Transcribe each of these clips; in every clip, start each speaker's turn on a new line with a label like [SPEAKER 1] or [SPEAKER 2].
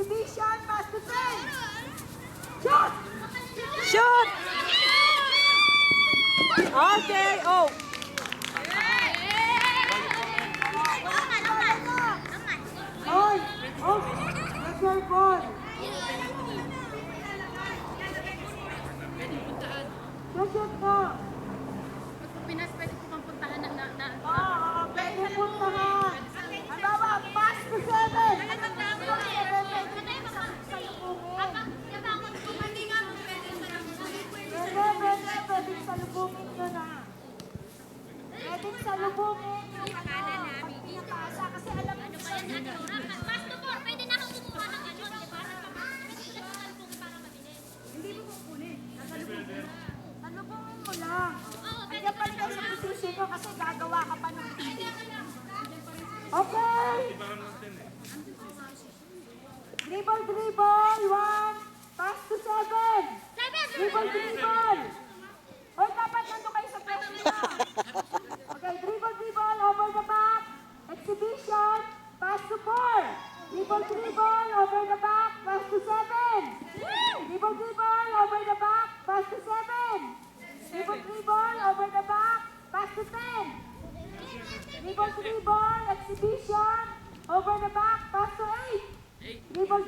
[SPEAKER 1] Exhibition, pass to 10. Shoot!
[SPEAKER 2] Shoot! Okay, oh.
[SPEAKER 1] Oy! Oh! That's your ball! Shoot mo!
[SPEAKER 3] Pinas, pwede ko bang puntahan na
[SPEAKER 1] Pwede puntahan! Ang bawa, pass to 7! Pwede salubungin ko na. Pwede salubungin yung pag pinapasa kasi alam mo sa
[SPEAKER 3] Pastor, pwede na akong kumuha ng ano, di ba? Para mabilis.
[SPEAKER 1] hindi mo kukunin. Salubungin mo lang. Andiyan pa rin kayo sa position nyo kasi gagawa ka pa ng okay! Dribble, 1, pass to 7! Dribble! Hoy, dapat nandun kayo sa pwesto na. Okay, dribble, over the back. Exhibition, pass to 4. Dribble, over the back, pass to 7. Dribble, over the back, pass to 7. Dribble, over the back, pass to 10. Dribble, exhibition, over the back, pass to 8. Dribble,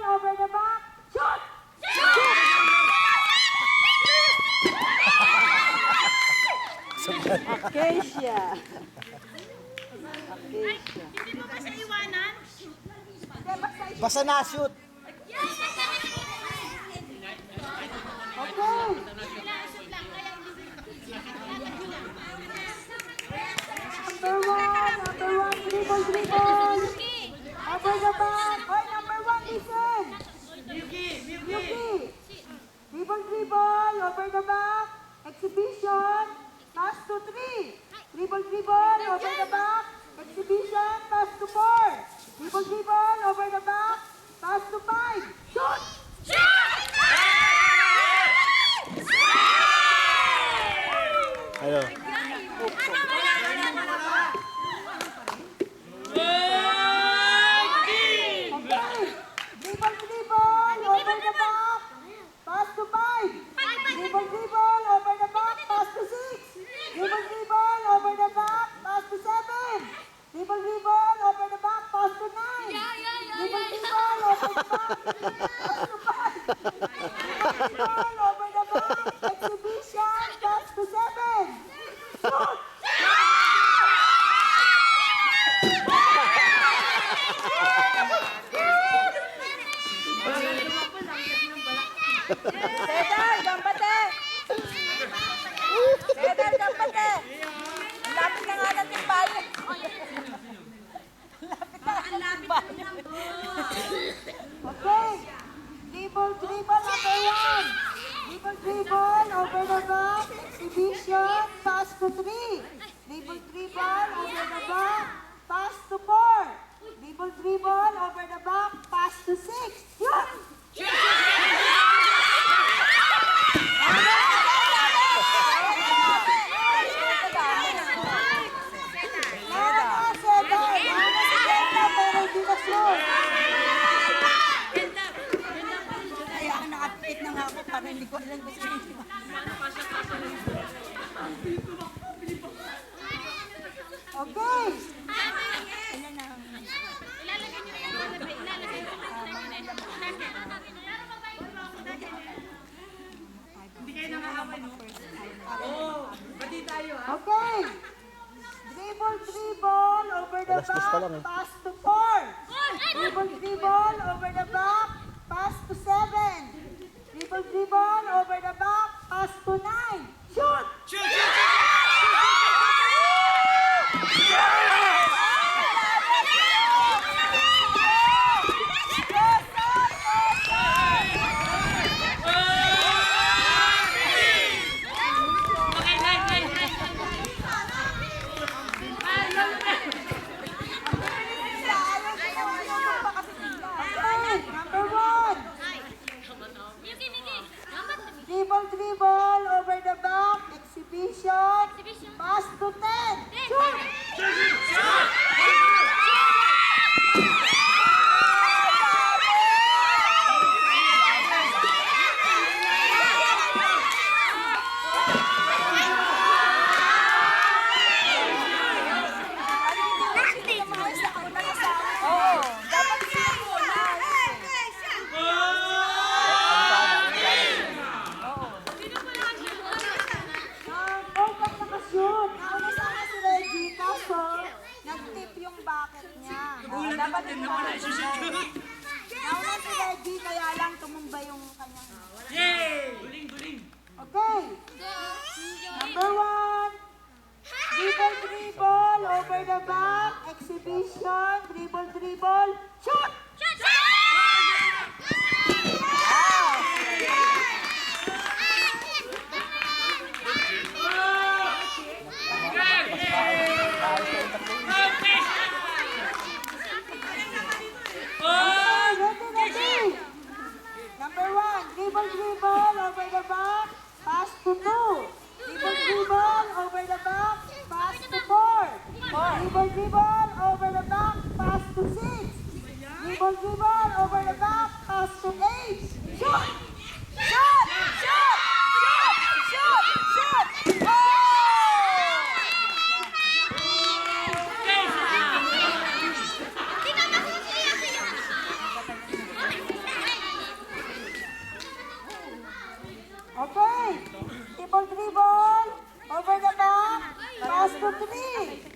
[SPEAKER 1] over the back, shoot!
[SPEAKER 2] Acacia.
[SPEAKER 3] Hindi mo ba siya iwanan?
[SPEAKER 4] Basta na-shoot.
[SPEAKER 1] Okay. Number one, dribble. Over the back. Hoy, number 1, listen. Yuki. Dribble, over the back. Exhibition, pass to 3. Dribble, over the back. Exhibition, pass to 4. Dribble, over the back. Pass to 5. Shoot!
[SPEAKER 4] Ano?
[SPEAKER 1] Okay. Dribble, over the back. Pass to 5. Dribble, over the back. Pass to 6. Dribble, over the back. Pass to 7. Dribble, over the back. Pass to 9. Dribble, over the back. Pass to 5. Dribble, over the back. Exhibition. Pass to 7. Shoot!
[SPEAKER 2] Cedar, gambate. Cedar, gambate. Lapit na nga natin bayan.
[SPEAKER 1] Okay. Dribble, number 1. Dribble, over the back. Exhibition, pass to 3. Dribble, over the back. Pass to 4. Dribble, over the back. Pass to 6. Yun! Pero hindi na shoot.
[SPEAKER 2] Kaya ang nakapit na nga ako para hindi ko alam gusto nyo.
[SPEAKER 1] Okay.
[SPEAKER 3] Ilalagay niyo na yan sa tabi. Ilalagay niyo na yan.
[SPEAKER 2] Hindi kayo nakakawin, no?
[SPEAKER 1] Okay. Dribble, over the
[SPEAKER 4] Alas 10 pa lang,
[SPEAKER 1] back,
[SPEAKER 4] eh.
[SPEAKER 1] pass to 4. Dribble, over the back, pass to 7. Dribble, over the back, pass to 9. Shoot! Okay, number 1.
[SPEAKER 3] Miki, Miki. Dapat
[SPEAKER 1] Dribble, over the back, exhibition,
[SPEAKER 2] Dapat din naman ay susunod. Nauna si Reggie, kaya lang tumumba yung kanyang...
[SPEAKER 1] Okay. Number 1. Dribble, over the back, exhibition, dribble, shoot! Ready. Number 1, dribble, over the back, pass to 2. Dribble, over the back, pass to 4. Dribble, over the back, pass to 6. Dribble, over the back, pass to 8. Shoot! Shoot! Shoot! Shoot! Shoot! Shoot! Oh! Okay. Dribble, over the back, pass to 3.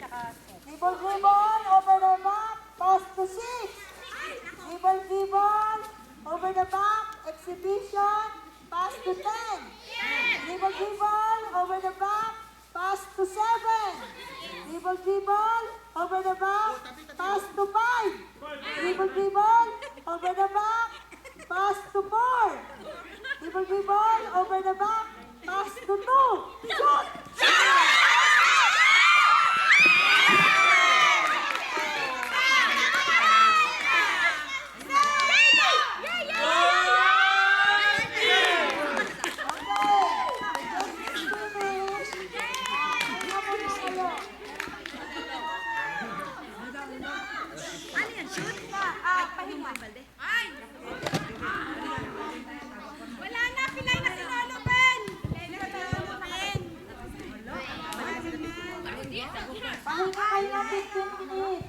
[SPEAKER 1] Dribble, over the back, pass to 6. Dribble, over the back, exhibition, pass to 10. Dribble, over the back, pass to 7. Dribble, over the back, pass to 5. Dribble, over the back, pass to 4. Dribble, over the back, pass to 2. Shoot!
[SPEAKER 2] Wala na, pilay na si Lolo Ben!
[SPEAKER 1] Pahinga kayo ng 15 minutes.